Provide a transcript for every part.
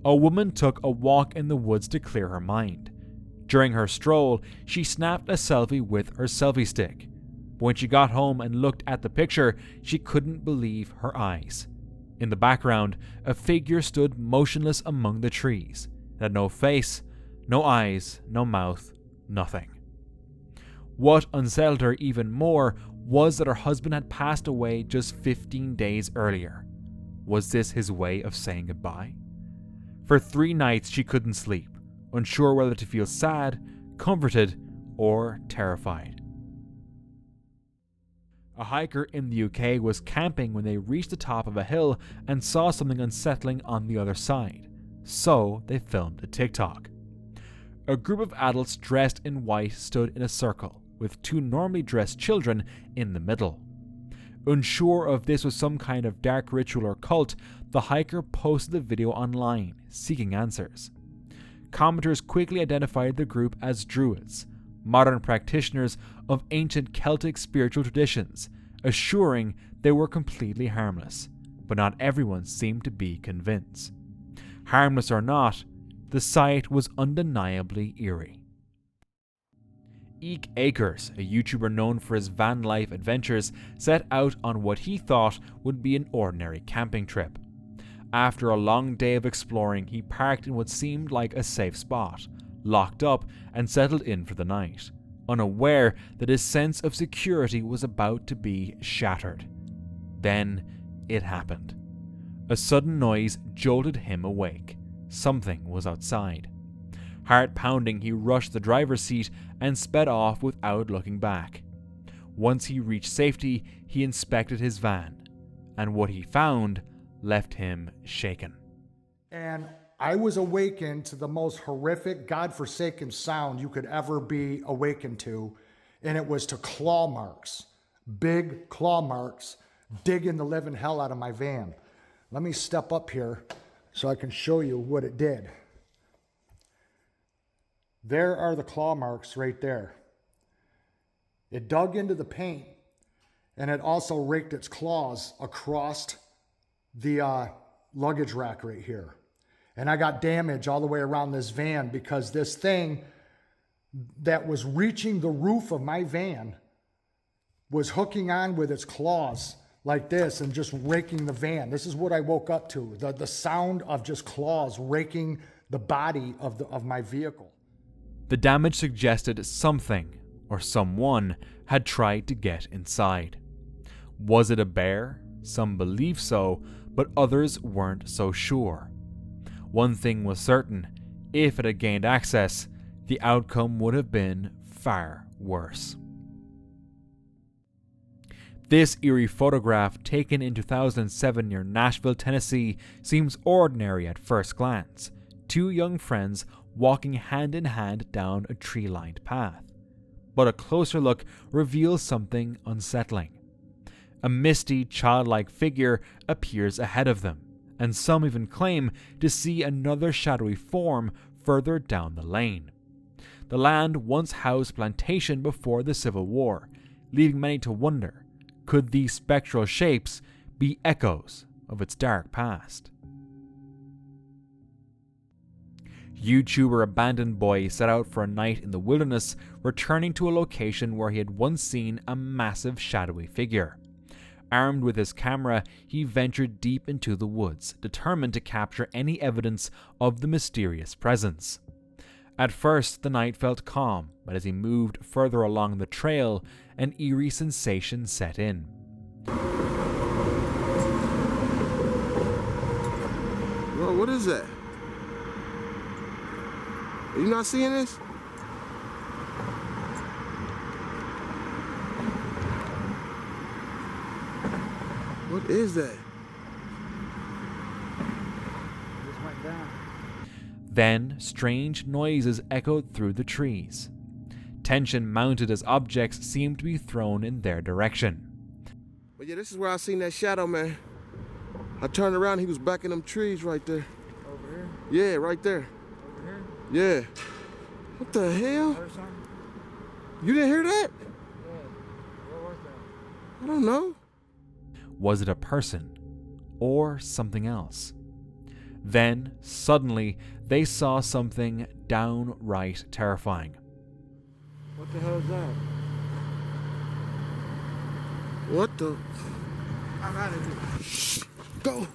a woman took a walk in the woods to clear her mind. During her stroll, she snapped a selfie with her selfie stick. But when she got home and looked at the picture, she couldn't believe her eyes. In the background, a figure stood motionless among the trees. It had no face, no eyes, no mouth, nothing. What unsettled her even more was that her husband had passed away just 15 days earlier. Was this his way of saying goodbye? For 3 nights she couldn't sleep, unsure whether to feel sad, comforted, or terrified. A hiker in the UK was camping when they reached the top of a hill and saw something unsettling on the other side, so they filmed a TikTok. A group of adults dressed in white stood in a circle, with 2 normally dressed children in the middle. Unsure if this was some kind of dark ritual or cult, the hiker posted the video online, seeking answers. Commenters quickly identified the group as druids, modern practitioners of ancient Celtic spiritual traditions, assuring they were completely harmless, but not everyone seemed to be convinced. Harmless or not, the sight was undeniably eerie. Eek Akers, a YouTuber known for his van life adventures, set out on what he thought would be an ordinary camping trip. After a long day of exploring, he parked in what seemed like a safe spot, locked up, and settled in for the night, unaware that his sense of security was about to be shattered. Then it happened. A sudden noise jolted him awake. Something was outside. Heart pounding, he rushed the driver's seat and sped off without looking back. Once he reached safety, he inspected his van, and what he found left him shaken. And I was awakened to the most horrific, godforsaken sound you could ever be awakened to, and it was to claw marks, big claw marks, digging the living hell out of my van. Let me step up here so I can show you what it did. There are the claw marks right there. It dug into the paint, and it also raked its claws across the luggage rack right here. And I got damage all the way around this van because this thing that was reaching the roof of my van was hooking on with its claws like this and just raking the van. This is what I woke up to, the sound of just claws raking the body of my vehicle. The damage suggested something or someone had tried to get inside. Was it a bear? Some believed so, but others weren't so sure. One thing was certain: if it had gained access, the outcome would have been far worse. This eerie photograph, taken in 2007 near Nashville, Tennessee, seems ordinary at first glance. 2 young friends walking hand in hand down a tree-lined path. But a closer look reveals something unsettling. A misty, childlike figure appears ahead of them, and some even claim to see another shadowy form further down the lane. The land once housed plantation before the Civil War, leaving many to wonder, could these spectral shapes be echoes of its dark past? YouTuber Abandoned Boy set out for a night in the wilderness, returning to a location where he had once seen a massive shadowy figure. Armed with his camera, he ventured deep into the woods, determined to capture any evidence of the mysterious presence. At first, the night felt calm, but as he moved further along the trail, an eerie sensation set in. Whoa, what is that? Are you not seeing this? What is that? Just went down. Then, strange noises echoed through the trees. Tension mounted as objects seemed to be thrown in their direction. But yeah, this is where I seen that shadow, man. I turned around, he was back in them trees right there. Over here? Yeah, right there. Over Yeah. here? What the hell? Heard something? You didn't hear that? Yeah. What was that? I don't know. Was it a person or something else? Then, suddenly, they saw something downright terrifying. What the hell is that? What the? I'm out of here. Shh, go.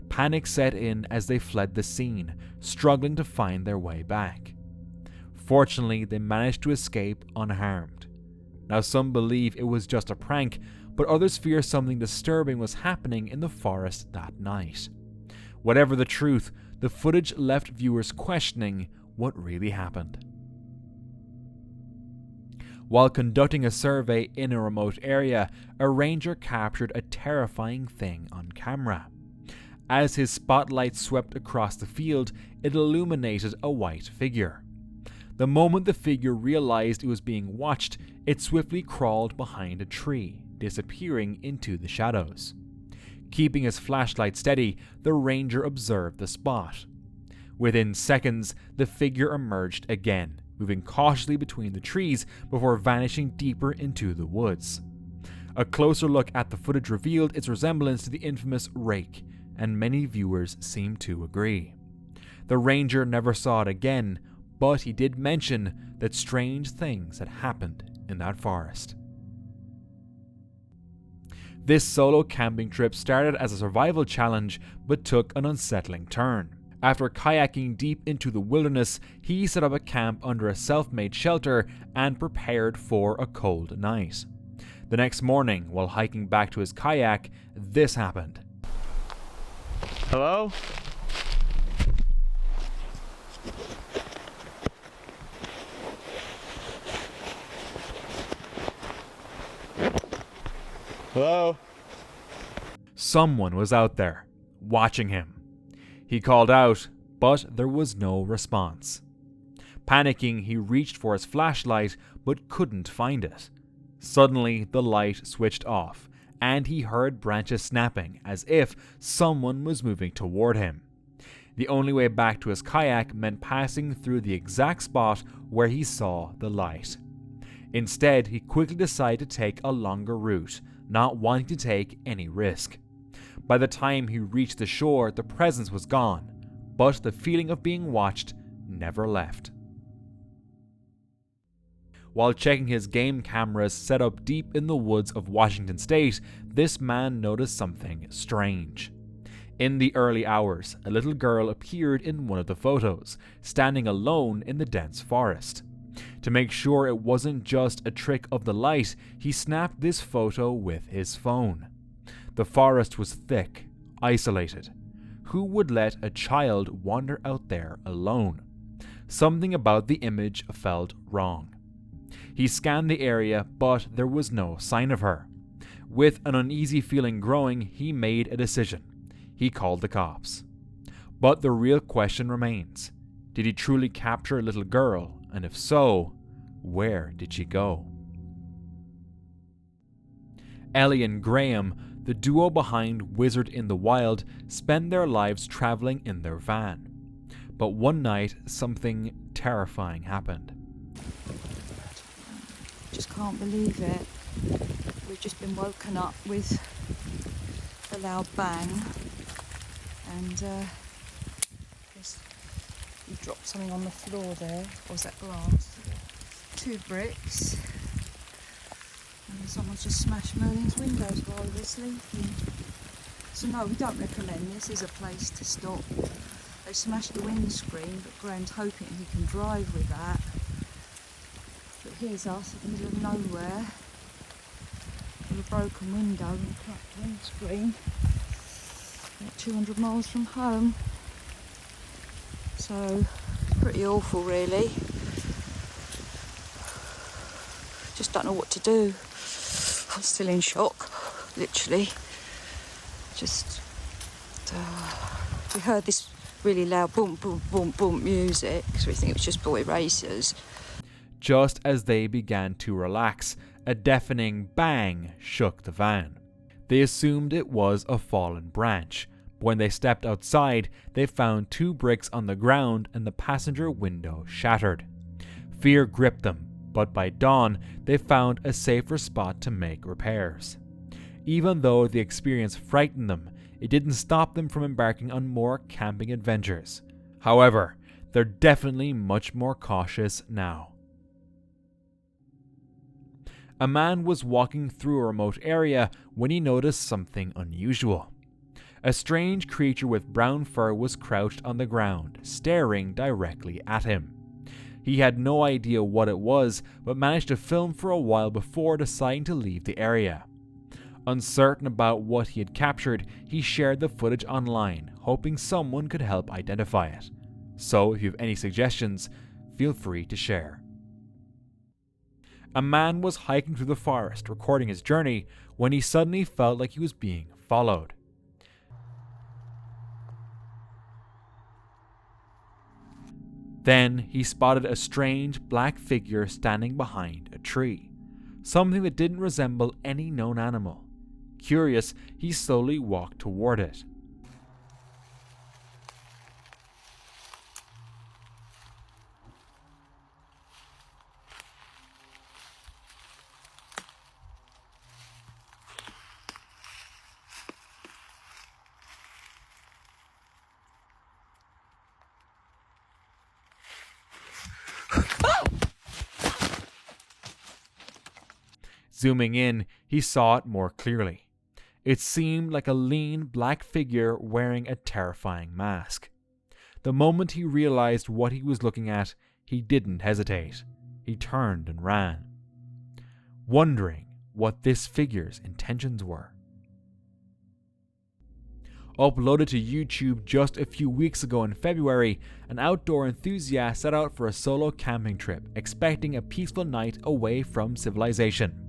Panic set in as they fled the scene, struggling to find their way back. Fortunately, they managed to escape unharmed. Now, some believe it was just a prank, but others fear something disturbing was happening in the forest that night. Whatever the truth, the footage left viewers questioning what really happened. While conducting a survey in a remote area, a ranger captured a terrifying thing on camera. As his spotlight swept across the field, it illuminated a white figure. The moment the figure realized it was being watched, it swiftly crawled behind a tree, disappearing into the shadows. Keeping his flashlight steady, the ranger observed the spot. Within seconds, the figure emerged again, moving cautiously between the trees before vanishing deeper into the woods. A closer look at the footage revealed its resemblance to the infamous rake, and many viewers seemed to agree. The ranger never saw it again, but he did mention that strange things had happened in that forest. This solo camping trip started as a survival challenge, but took an unsettling turn. After kayaking deep into the wilderness, he set up a camp under a self-made shelter and prepared for a cold night. The next morning, while hiking back to his kayak, this happened. Hello? Hello? Someone was out there, watching him. He called out, but there was no response. Panicking, he reached for his flashlight, but couldn't find it. Suddenly, the light switched off, and he heard branches snapping as if someone was moving toward him. The only way back to his kayak meant passing through the exact spot where he saw the light. Instead, he quickly decided to take a longer route, not wanting to take any risk. By the time he reached the shore, the presence was gone, but the feeling of being watched never left. While checking his game cameras set up deep in the woods of Washington State, this man noticed something strange. In the early hours, a little girl appeared in one of the photos, standing alone in the dense forest. To make sure it wasn't just a trick of the light, he snapped this photo with his phone. The forest was thick, isolated. Who would let a child wander out there alone? Something about the image felt wrong. He scanned the area, but there was no sign of her. With an uneasy feeling growing, he made a decision. He called the cops. But the real question remains. Did he truly capture a little girl? And if so, where did she go? Ellie and Graham, the duo behind Wizard in the Wild, spend their lives traveling in their van. But one night, something terrifying happened. Just can't believe it. We've just been woken up with a loud bang, and you dropped something on the floor there. Or was that glass? 2 bricks. And someone's just smashed Merlin's windows while we were sleeping. So no, we don't recommend this. Is a place to stop. They smashed the windscreen, but Graham's hoping he can drive with that. But here's us in the middle of nowhere with a broken window and a cracked windscreen. About 200 miles from home. So, pretty awful really. Just don't know what to do. I'm still in shock, literally. Just, we heard this really loud boom, boom, boom, boom music, so we think it was just boy racers. Just as they began to relax, a deafening bang shook the van. They assumed it was a fallen branch, but when they stepped outside, they found 2 bricks on the ground and the passenger window shattered. Fear gripped them, but by dawn, they found a safer spot to make repairs. Even though the experience frightened them, it didn't stop them from embarking on more camping adventures. However, they're definitely much more cautious now. A man was walking through a remote area when he noticed something unusual. A strange creature with brown fur was crouched on the ground, staring directly at him. He had no idea what it was, but managed to film for a while before deciding to leave the area. Uncertain about what he had captured, he shared the footage online, hoping someone could help identify it. So if you have any suggestions, feel free to share. A man was hiking through the forest, recording his journey, when he suddenly felt like he was being followed. Then he spotted a strange black figure standing behind a tree, something that didn't resemble any known animal. Curious, he slowly walked toward it. Zooming in, he saw it more clearly. It seemed like a lean black figure wearing a terrifying mask. The moment he realized what he was looking at, he didn't hesitate. He turned and ran, wondering what this figure's intentions were. Uploaded to YouTube just a few weeks ago in February, an outdoor enthusiast set out for a solo camping trip, expecting a peaceful night away from civilization.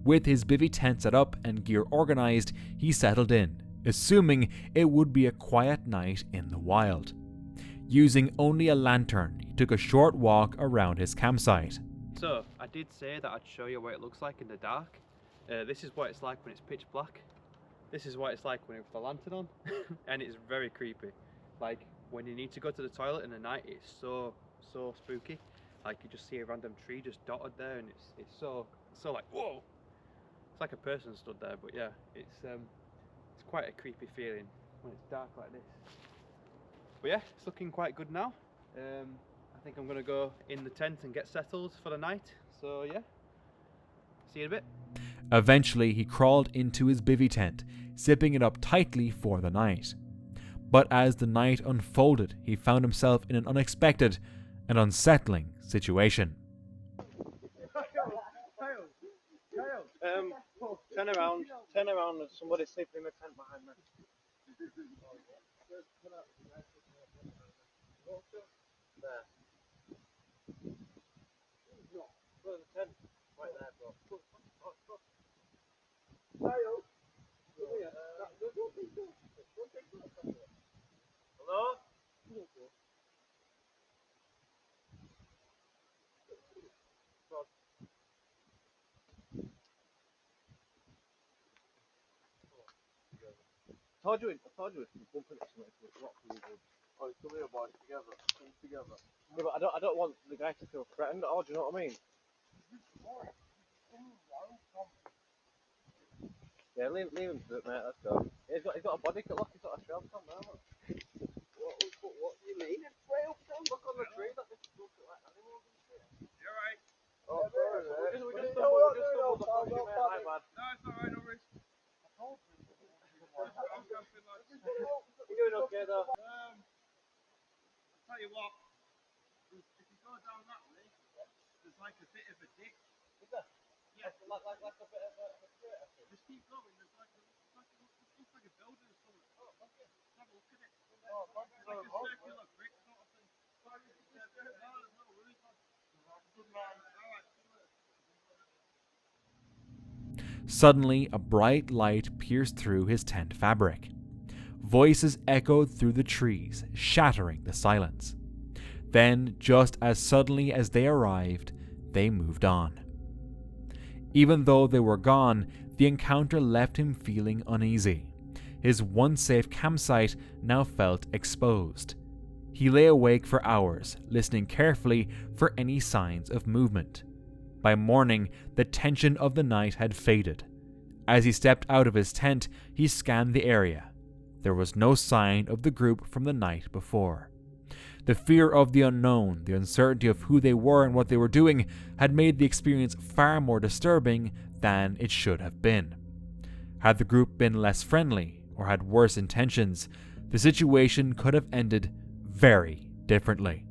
With his bivvy tent set up and gear organized, he settled in, assuming it would be a quiet night in the wild. Using only a lantern, he took a short walk around his campsite. So, I did say that I'd show you what it looks like in the dark. This is what it's like when it's pitch black. This is what it's like when it's the lantern on. And it's very creepy. Like, when you need to go to the toilet in the night, it's so spooky. Like, you just see a random tree just dotted there, and it's so like, whoa! It's like a person stood there, but yeah, it's quite a creepy feeling when it's dark like this. But yeah, it's looking quite good now. I think I'm gonna go in the tent and get settled for the night. So yeah, see you in a bit. Eventually, he crawled into his bivvy tent, zipping it up tightly for the night. But as the night unfolded, he found himself in an unexpected and unsettling situation. Turn around, there's somebody sleeping in the tent behind me. There. No, go to the tent. Right there, bro. Hello? I told you it's bumping it somewhere to a rock. Oh, come here, boys, together. Come together. Yeah, but I don't want the guy to feel threatened at all, do you know what I mean? Yeah, leave him to it, mate, let's go. He's got a body cut, look, he's got a trail from there, look. What do you mean, a trail from? Look on the tree, that looks like animals and shit. You're right. Oh, sorry, mate. We just stumbled across you, mate, my bad. No, it's alright, no worries. I told you. I'm camping, lads. You're doing okay, though? I'll tell you what, if you go down that way, there's like a bit of a ditch. Is there? Yeah. Like a bit of a crater. Just keep going, there's like a building or something. Oh, okay. Have a look at it. Oh, thank you very much. Like a circular brick sort of thing. No, there's no worries, man. Good man. Alright, see you later. Suddenly, a bright light pierced through his tent fabric. Voices echoed through the trees, shattering the silence. Then, just as suddenly as they arrived, they moved on. Even though they were gone, the encounter left him feeling uneasy. His once safe campsite now felt exposed. He lay awake for hours, listening carefully for any signs of movement. By morning, the tension of the night had faded. As he stepped out of his tent, he scanned the area. There was no sign of the group from the night before. The fear of the unknown, the uncertainty of who they were and what they were doing, had made the experience far more disturbing than it should have been. Had the group been less friendly or had worse intentions, the situation could have ended very differently.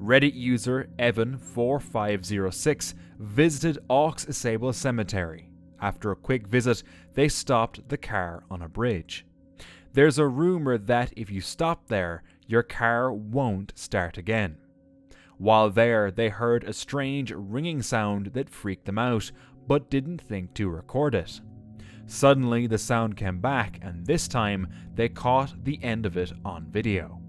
Reddit user Evan4506 visited Aux Sable Cemetery. After a quick visit, they stopped the car on a bridge. There's a rumor that if you stop there, your car won't start again. While there, they heard a strange ringing sound that freaked them out, but didn't think to record it. Suddenly, the sound came back, and this time, they caught the end of it on video.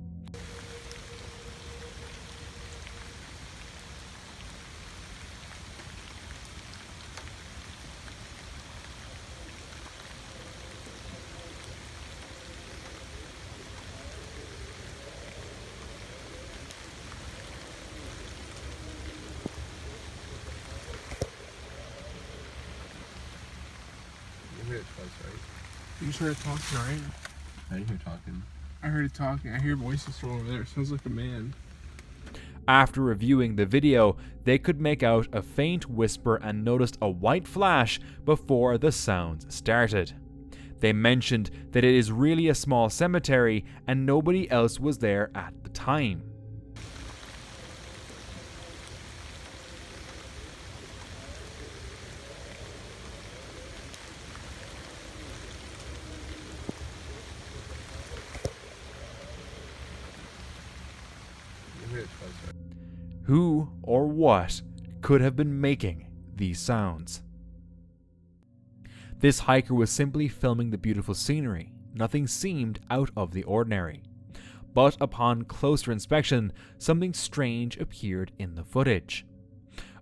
You just heard it talking, right? I didn't hear talking. I heard it talking. I hear voices from over there. It sounds like a man. After reviewing the video, they could make out a faint whisper and noticed a white flash before the sounds started. They mentioned that it is really a small cemetery and nobody else was there at the time. Who or what could have been making these sounds? This hiker was simply filming the beautiful scenery. Nothing seemed out of the ordinary. But upon closer inspection, something strange appeared in the footage.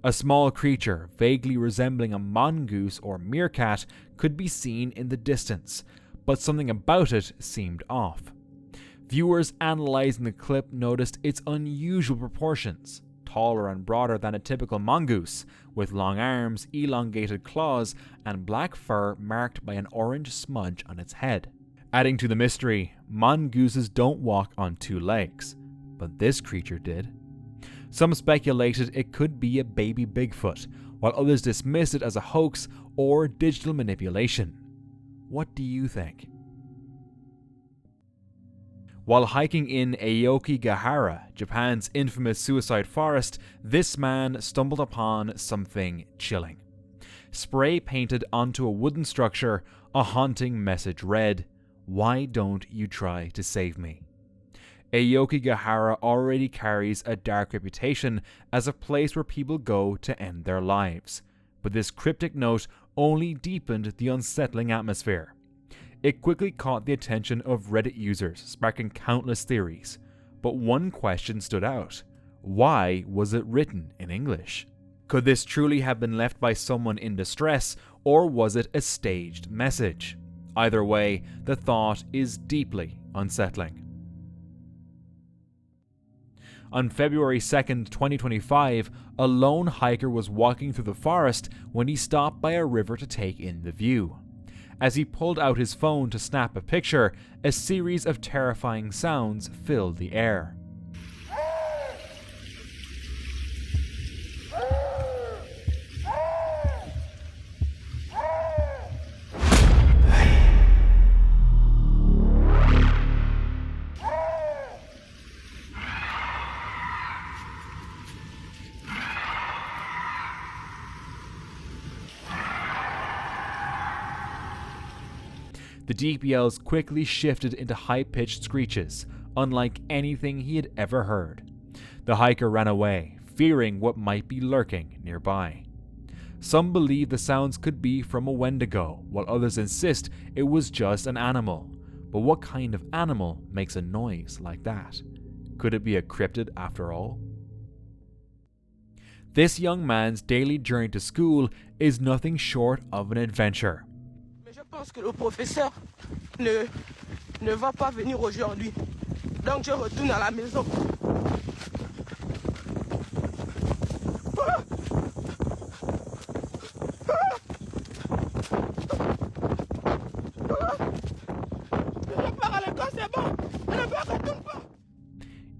A small creature, vaguely resembling a mongoose or meerkat, could be seen in the distance, but something about it seemed off. Viewers analyzing the clip noticed its unusual proportions. Taller and broader than a typical mongoose, with long arms, elongated claws, and black fur marked by an orange smudge on its head. Adding to the mystery, mongooses don't walk on two legs, but this creature did. Some speculated it could be a baby Bigfoot, while others dismissed it as a hoax or digital manipulation. What do you think? While hiking in Aokigahara, Japan's infamous suicide forest, this man stumbled upon something chilling. Spray painted onto a wooden structure, a haunting message read, "Why don't you try to save me?" Aokigahara already carries a dark reputation as a place where people go to end their lives, but this cryptic note only deepened the unsettling atmosphere. It quickly caught the attention of Reddit users, sparking countless theories. But one question stood out. Why was it written in English? Could this truly have been left by someone in distress, or was it a staged message? Either way, the thought is deeply unsettling. On February 2nd, 2025, a lone hiker was walking through the forest when he stopped by a river to take in the view. As he pulled out his phone to snap a picture, a series of terrifying sounds filled the air. The deep yells quickly shifted into high-pitched screeches, unlike anything he had ever heard. The hiker ran away, fearing what might be lurking nearby. Some believe the sounds could be from a Wendigo, while others insist it was just an animal. But what kind of animal makes a noise like that? Could it be a cryptid after all? This young man's daily journey to school is nothing short of an adventure. Je pense que le professeur ne va pas venir aujourd'hui. Donc je retourne à la maison.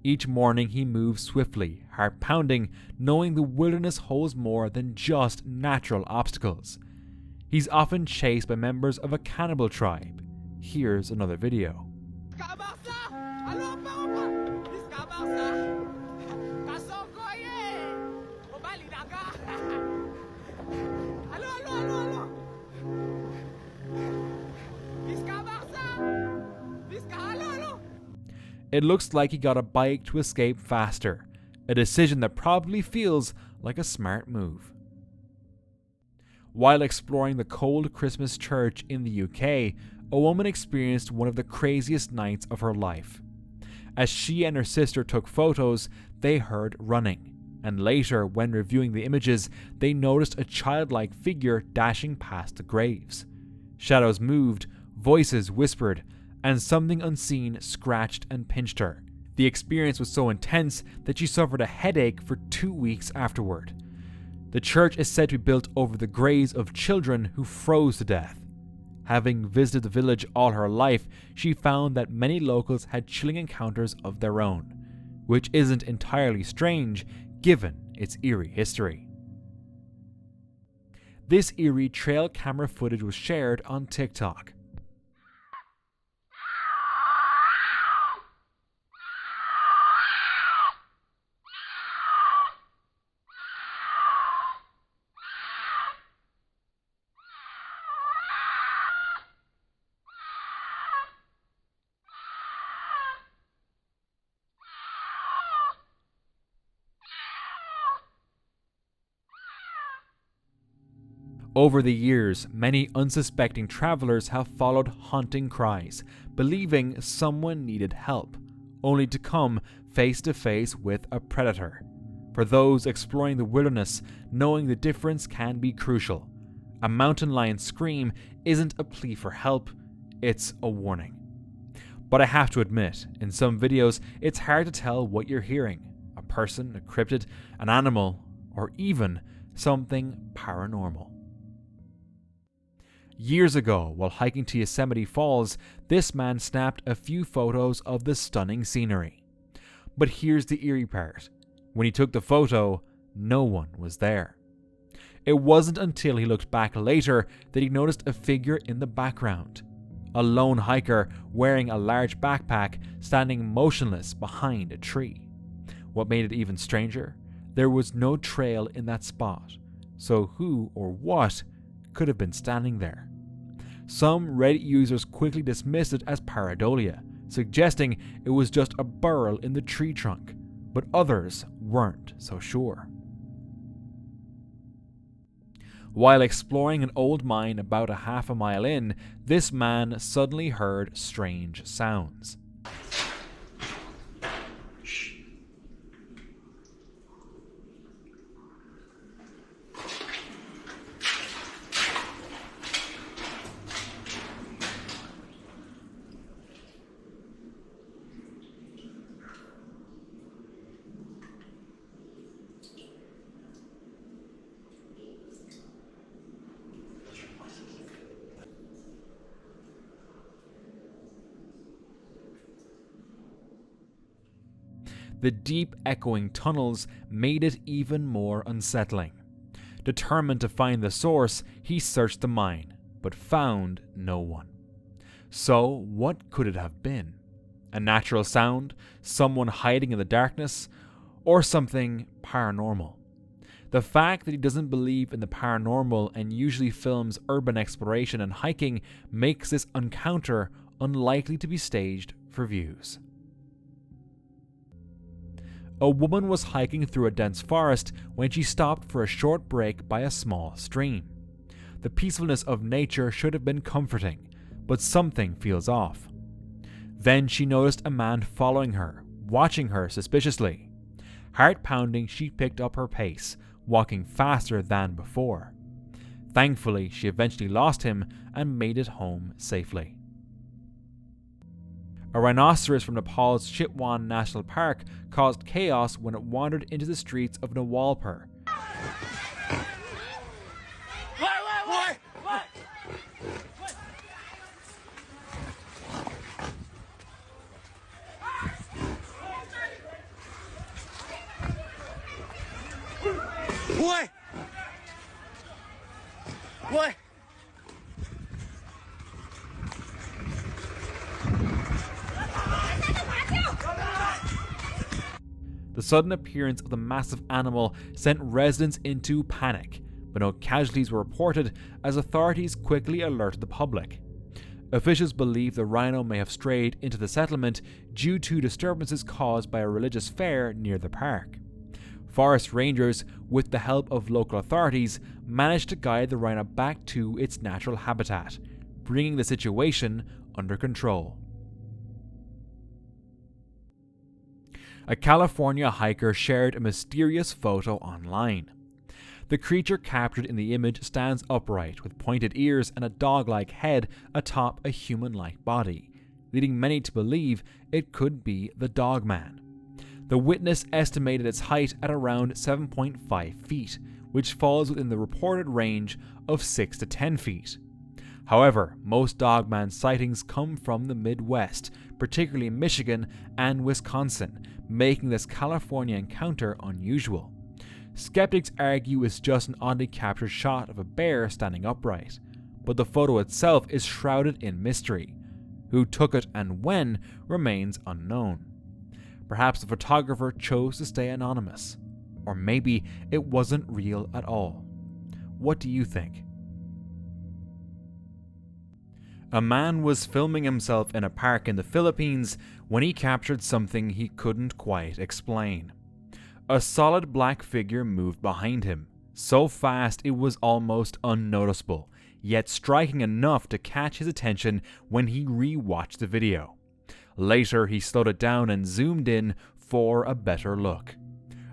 Each morning he moves swiftly, heart pounding, knowing the wilderness holds more than just natural obstacles. He's often chased by members of a cannibal tribe. Here's another video. It looks like he got a bike to escape faster, a decision that probably feels like a smart move. While exploring the cold Christmas church in the UK, a woman experienced one of the craziest nights of her life. As she and her sister took photos, they heard running, and later, when reviewing the images, they noticed a childlike figure dashing past the graves. Shadows moved, voices whispered, and something unseen scratched and pinched her. The experience was so intense that she suffered a headache for 2 weeks afterward. The church is said to be built over the graves of children who froze to death. Having visited the village all her life, she found that many locals had chilling encounters of their own, which isn't entirely strange given its eerie history. This eerie trail camera footage was shared on TikTok. Over the years, many unsuspecting travelers have followed haunting cries, believing someone needed help, only to come face to face with a predator. For those exploring the wilderness, knowing the difference can be crucial. A mountain lion's scream isn't a plea for help, it's a warning. But I have to admit, in some videos, it's hard to tell what you're hearing. A person, a cryptid, an animal, or even something paranormal. Years ago, while hiking to Yosemite Falls, this man snapped a few photos of the stunning scenery. But here's the eerie part. When he took the photo, no one was there. It wasn't until he looked back later that he noticed a figure in the background. A lone hiker wearing a large backpack standing motionless behind a tree. What made it even stranger? There was no trail in that spot. So who or what could have been standing there? Some Reddit users quickly dismissed it as pareidolia, suggesting it was just a burl in the tree trunk, but others weren't so sure. While exploring an old mine about a half a mile in, this man suddenly heard strange sounds. The deep echoing tunnels made it even more unsettling. Determined to find the source, he searched the mine, but found no one. So, what could it have been? A natural sound? Someone hiding in the darkness? Or something paranormal? The fact that he doesn't believe in the paranormal and usually films urban exploration and hiking makes this encounter unlikely to be staged for views. A woman was hiking through a dense forest when she stopped for a short break by a small stream. The peacefulness of nature should have been comforting, but something feels off. Then she noticed a man following her, watching her suspiciously. Heart pounding, she picked up her pace, walking faster than before. Thankfully, she eventually lost him and made it home safely. A rhinoceros from Nepal's Chitwan National Park caused chaos when it wandered into the streets of Nawalpur. sudden appearance of the massive animal sent residents into panic, but no casualties were reported as authorities quickly alerted the public. Officials believe the rhino may have strayed into the settlement due to disturbances caused by a religious fair near the park. Forest rangers, with the help of local authorities, managed to guide the rhino back to its natural habitat, bringing the situation under control. A California hiker shared a mysterious photo online. The creature captured in the image stands upright with pointed ears and a dog-like head atop a human-like body, leading many to believe it could be the dogman. The witness estimated its height at around 7.5 feet, which falls within the reported range of 6 to 10 feet. However, most dogman sightings come from the Midwest, particularly Michigan and Wisconsin, making this California encounter unusual. Skeptics argue it's just an oddly captured shot of a bear standing upright, but the photo itself is shrouded in mystery. Who took it and when remains unknown. Perhaps the photographer chose to stay anonymous, or maybe it wasn't real at all. What do you think? A man was filming himself in a park in the Philippines when he captured something he couldn't quite explain. A solid black figure moved behind him, so fast it was almost unnoticeable, yet striking enough to catch his attention when he re-watched the video. Later, he slowed it down and zoomed in for a better look.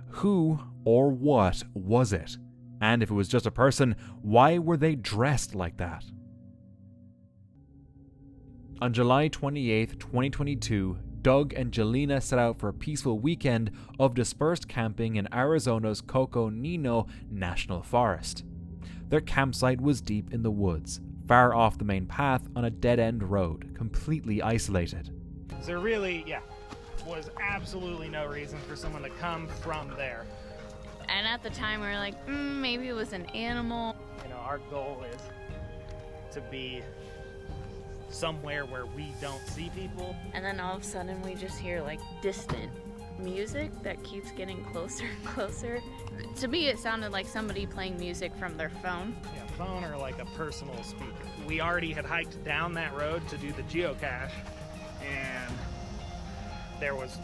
Who or what was it? And if it was just a person, why were they dressed like that? On July 28, 2022, Doug and Jelena set out for a peaceful weekend of dispersed camping in Arizona's Coco Nino National Forest. Their campsite was deep in the woods, far off the main path on a dead-end road, completely isolated. There really, was absolutely no reason for someone to come from there. And at the time we were like, maybe it was an animal. You know, our goal is to be somewhere where we don't see people. And then all of a sudden we just hear like distant music that keeps getting closer and closer. To me it sounded like somebody playing music from their phone. Yeah, phone or like a personal speaker. We already had hiked down that road to do the geocache, and there was,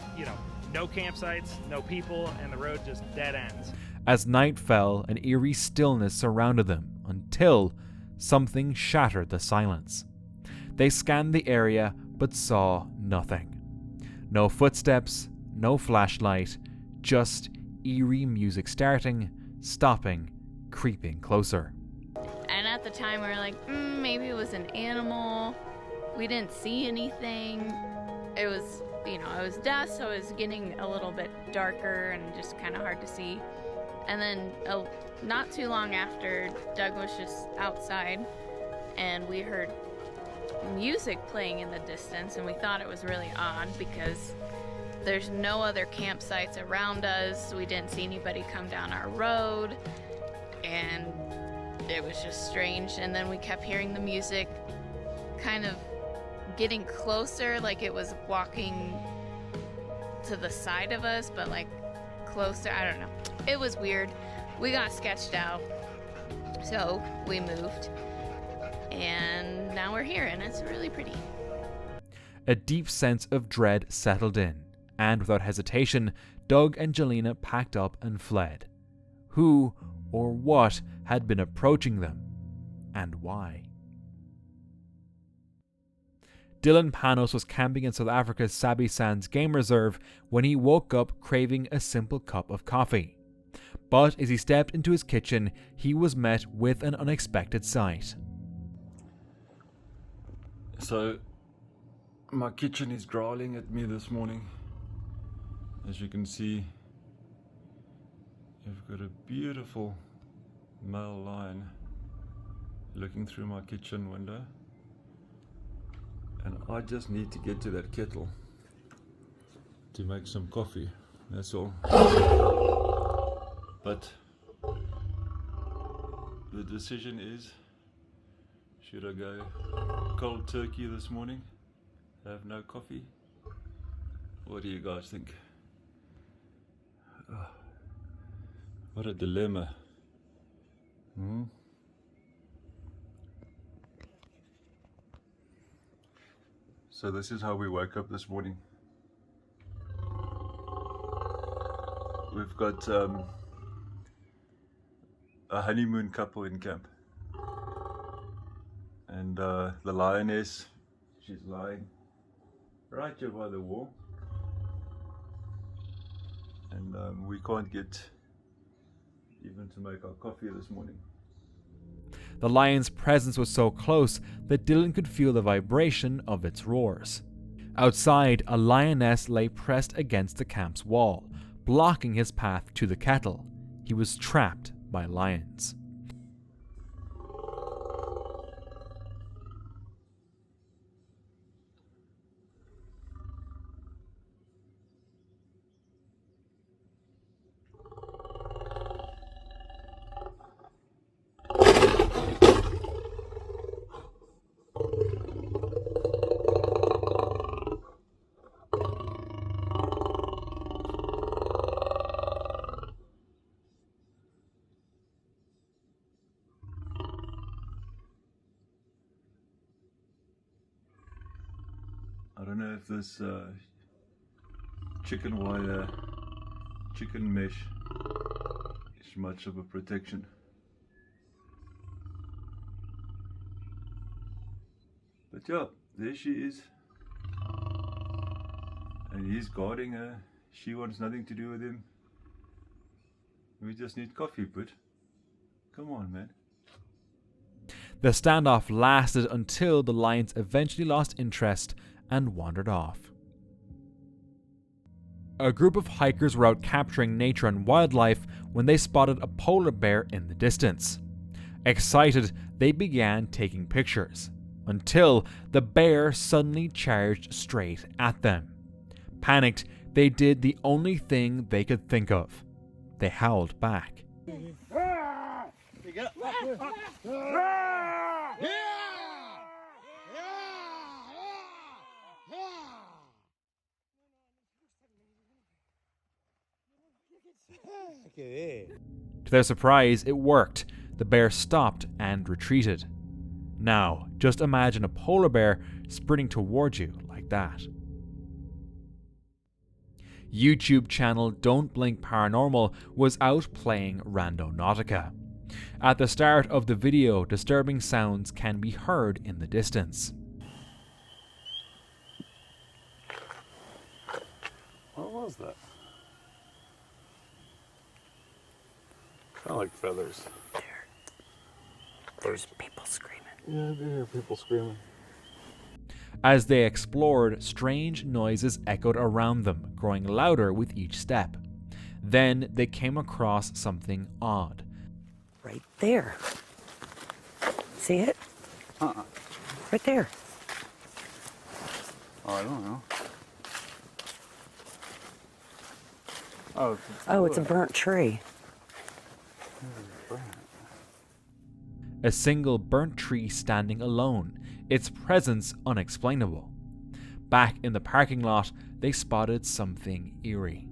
no campsites, no people, and the road just dead ends. As night fell, an eerie stillness surrounded them until something shattered the silence. They scanned the area but saw nothing. No footsteps, no flashlight, just eerie music starting, stopping, creeping closer. And at the time we were like, maybe it was an animal. We didn't see anything. It was, it was dusk, so it was getting a little bit darker and just kind of hard to see. And then not too long after, Doug was just outside and we heard music playing in the distance, and we thought it was really odd because there's no other campsites around us. We didn't see anybody come down our road, and it was just strange. And then we kept hearing the music kind of getting closer, like it was walking to the side of us, but like closer. I don't know. It was weird. We got sketched out, so we moved. And now we're here, and it's really pretty. A deep sense of dread settled in, and without hesitation, Doug and Jelena packed up and fled. Who or what had been approaching them, and why? Dylan Panos was camping in South Africa's Sabi Sands Game Reserve when he woke up craving a simple cup of coffee. But as he stepped into his kitchen, he was met with an unexpected sight. So, my kitchen is growling at me this morning. As you can see, you've got a beautiful male lion looking through my kitchen window. And I just need to get to that kettle to make some coffee, that's all. But the decision is, should I go cold turkey this morning, have no coffee? What do you guys think? What a dilemma. So this is how we woke up this morning. We've got a honeymoon couple in camp. And the lioness, she's lying right here by the wall. And we can't get even to make our coffee this morning. The lion's presence was so close that Dylan could feel the vibration of its roars. Outside, a lioness lay pressed against the camp's wall, blocking his path to the kettle. He was trapped by lions. I don't know if this chicken wire, chicken mesh is much of a protection. But yeah, there she is. And he's guarding her. She wants nothing to do with him. We just need coffee, but come on, man. The standoff lasted until the lions eventually lost interest and wandered off. A group of hikers were out capturing nature and wildlife when they spotted a polar bear in the distance. Excited, they began taking pictures, until the bear suddenly charged straight at them. Panicked, they did the only thing they could think of. They howled back. To their surprise, it worked. The bear stopped and retreated. Now, just imagine a polar bear sprinting towards you like that. YouTube channel Don't Blink Paranormal was out playing Randonautica. At the start of the video, disturbing sounds can be heard in the distance. What was that? Kind of like feathers. There's people screaming. Yeah, I hear people screaming. As they explored, strange noises echoed around them, growing louder with each step. Then they came across something odd. Right there. See it? Right there. Oh, I don't know. Oh, it's a burnt tree. A single burnt tree standing alone, its presence unexplainable. Back in the parking lot, they spotted something eerie.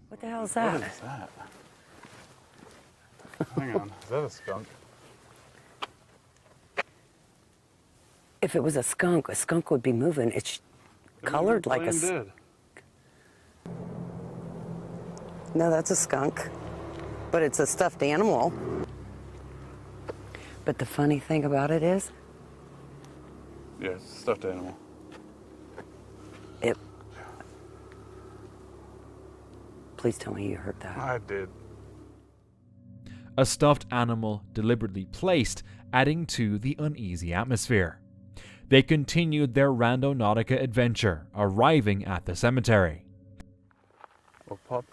What the hell is that? What is that? Hang on, is that a skunk? If it was a skunk would be moving. It's colored like a skunk. No, that's a skunk. But it's a stuffed animal. But the funny thing about it is... Yeah, it's a stuffed animal. Please tell me you heard that. I did. A stuffed animal deliberately placed, adding to the uneasy atmosphere. They continued their Randonautica adventure, arriving at the cemetery. Oh, pup.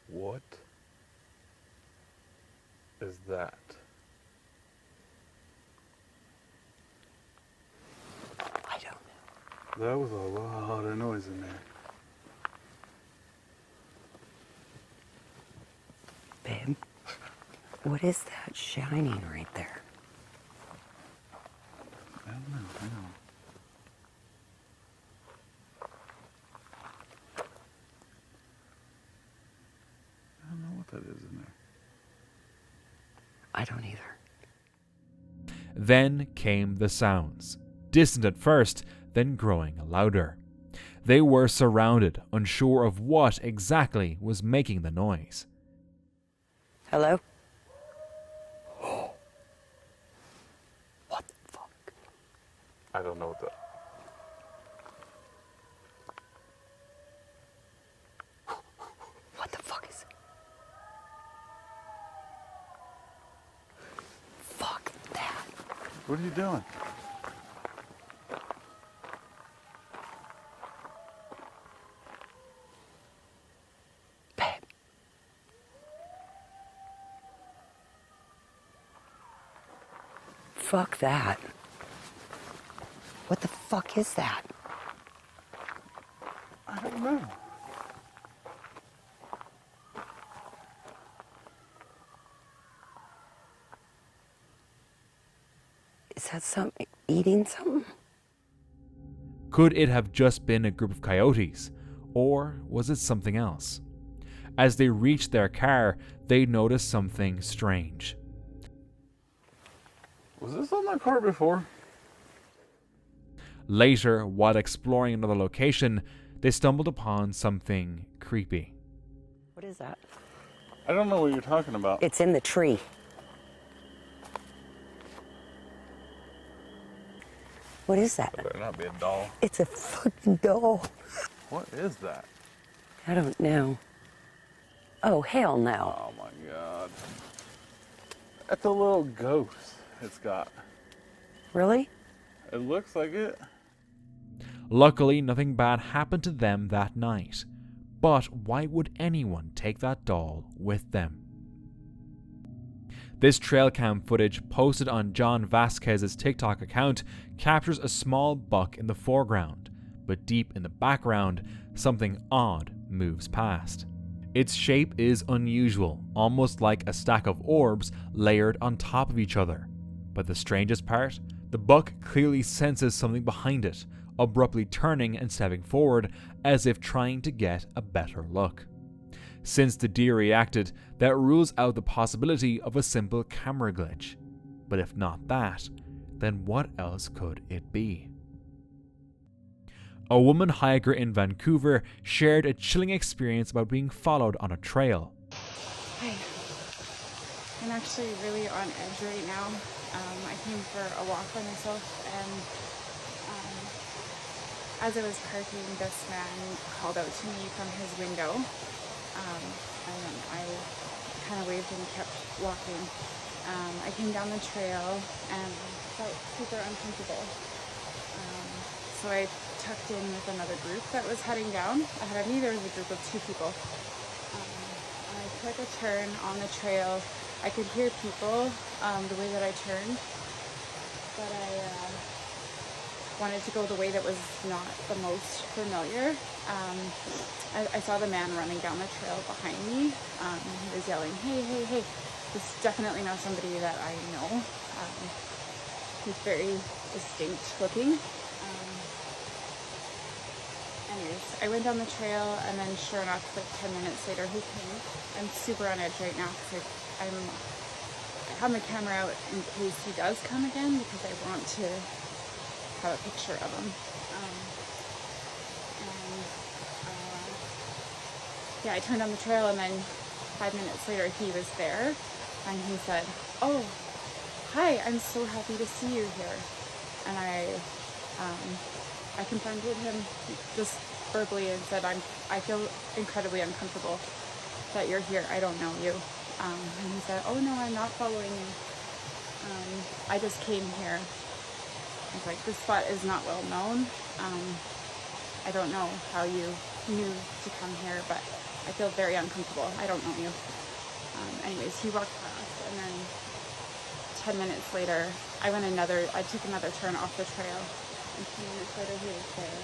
What is that? I don't know. That was a lot of noise in there. Babe, what is that shining right there? I don't know. that is in there. I don't either. Then came the sounds, distant at first, then growing louder. They were surrounded, unsure of what exactly was making the noise. Hello? What the fuck? I don't know what that. What the fuck is it? Fuck that. What are you doing? Babe. Fuck that. What the fuck is that? I don't know. Is that something eating something? Could it have just been a group of coyotes, or was it something else? As they reached their car, they noticed something strange. Was this on that car before? Later, while exploring another location, they stumbled upon something creepy. What is that? I don't know what you're talking about. It's in the tree. What is that? It better not be a doll. It's a fucking doll. What is that? I don't know. Oh, hell no. Oh my god. That's a little ghost it's got. Really? It looks like it. Luckily, nothing bad happened to them that night. But why would anyone take that doll with them? This trail cam footage posted on John Vasquez's TikTok account captures a small buck in the foreground, but deep in the background, something odd moves past. Its shape is unusual, almost like a stack of orbs layered on top of each other. But the strangest part? The buck clearly senses something behind it, abruptly turning and stepping forward as if trying to get a better look. Since the deer reacted, that rules out the possibility of a simple camera glitch. But if not that, then what else could it be? A woman hiker in Vancouver shared a chilling experience about being followed on a trail. Hi. I'm actually really on edge right now. I came for a walk by myself, and as I was parking, this man called out to me from his window, and then I kind of waved and kept walking. I came down the trail and felt super uncomfortable. So I tucked in with another group that was heading down. Ahead of me there was a group of 2 people. And I took a turn on the trail. I could hear people the way that I turned, but I wanted to go the way that was not the most familiar. I saw the man running down the trail behind me. He was yelling, hey, hey, hey. This is definitely not somebody that I know. He's very distinct looking. Anyways, I went down the trail, and then sure enough, like 10 minutes later, he came. I'm super on edge right now because I have my camera out in case he does come again, because I want to have a picture of him. Yeah, I turned down the trail, and then 5 minutes later, he was there, and he said, "Oh, hi, I'm so happy to see you here." And I confronted him just verbally and said, I feel incredibly uncomfortable that you're here. I don't know you. And he said, "Oh no, I'm not following you. I just came here." I was like, "This spot is not well known. I don't know how you knew to come here, but I feel very uncomfortable. I don't know you." Anyways, he walked past, and then 10 minutes later, I took another turn off the trail. And 10 minutes later, he was there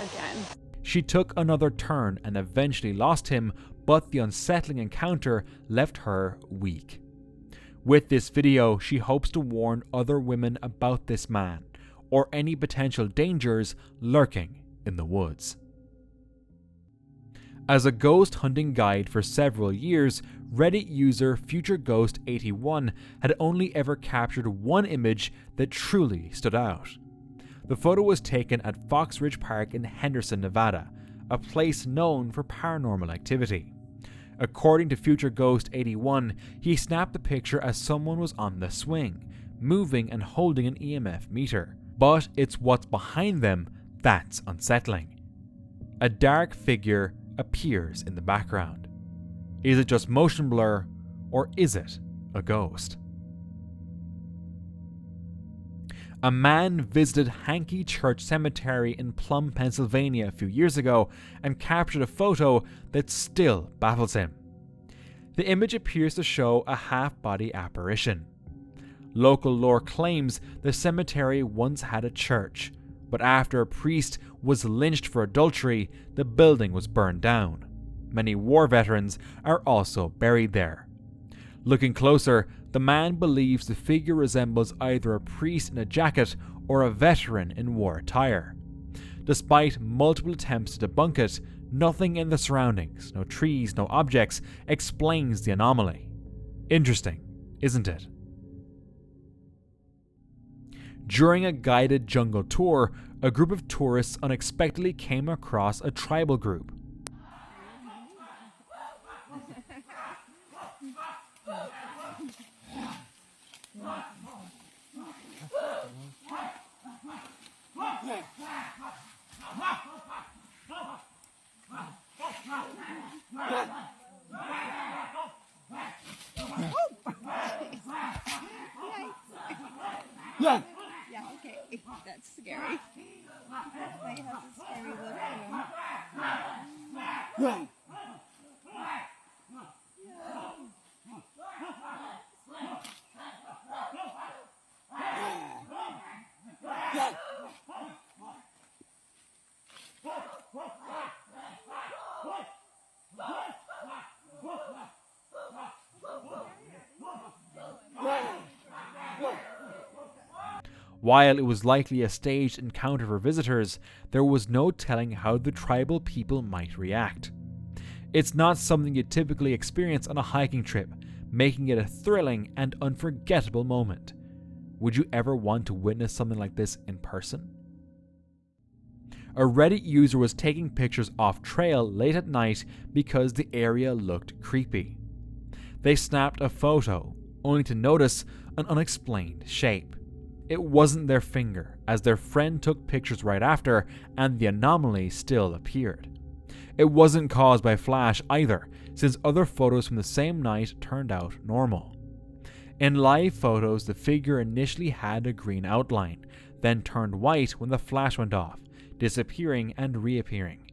again. She took another turn and eventually lost him, but the unsettling encounter left her weak. With this video, she hopes to warn other women about this man, or any potential dangers lurking in the woods. As a ghost hunting guide for several years, Reddit user FutureGhost81 had only ever captured one image that truly stood out. The photo was taken at Fox Ridge Park in Henderson, Nevada, a place known for paranormal activity. According to FutureGhost81, he snapped the picture as someone was on the swing, moving and holding an EMF meter. But it's what's behind them that's unsettling. A dark figure appears in the background. Is it just motion blur, or is it a ghost? A man visited Hankey Church Cemetery in Plum, Pennsylvania a few years ago and captured a photo that still baffles him. The image appears to show a half-body apparition. Local lore claims the cemetery once had a church, but after a priest was lynched for adultery, the building was burned down. Many war veterans are also buried there. Looking closer, the man believes the figure resembles either a priest in a jacket or a veteran in war attire. Despite multiple attempts to debunk it, nothing in the surroundings, no trees, no objects, explains the anomaly. Interesting, isn't it? During a guided jungle tour, a group of tourists unexpectedly came across a tribal group. Yeah, okay. That's scary. He has a scary look to him. While it was likely a staged encounter for visitors, there was no telling how the tribal people might react. It's not something you typically experience on a hiking trip, making it a thrilling and unforgettable moment. Would you ever want to witness something like this in person? A Reddit user was taking pictures off trail late at night because the area looked creepy. They snapped a photo, only to notice an unexplained shape. It wasn't their finger, as their friend took pictures right after, and the anomaly still appeared. It wasn't caused by flash either, since other photos from the same night turned out normal. In live photos, the figure initially had a green outline, then turned white when the flash went off, disappearing and reappearing.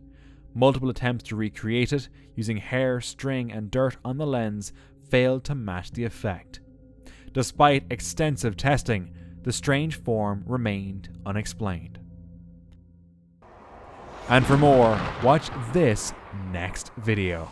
Multiple attempts to recreate it, using hair, string, and dirt on the lens, failed to match the effect. Despite extensive testing, the strange form remained unexplained. And for more, watch this next video.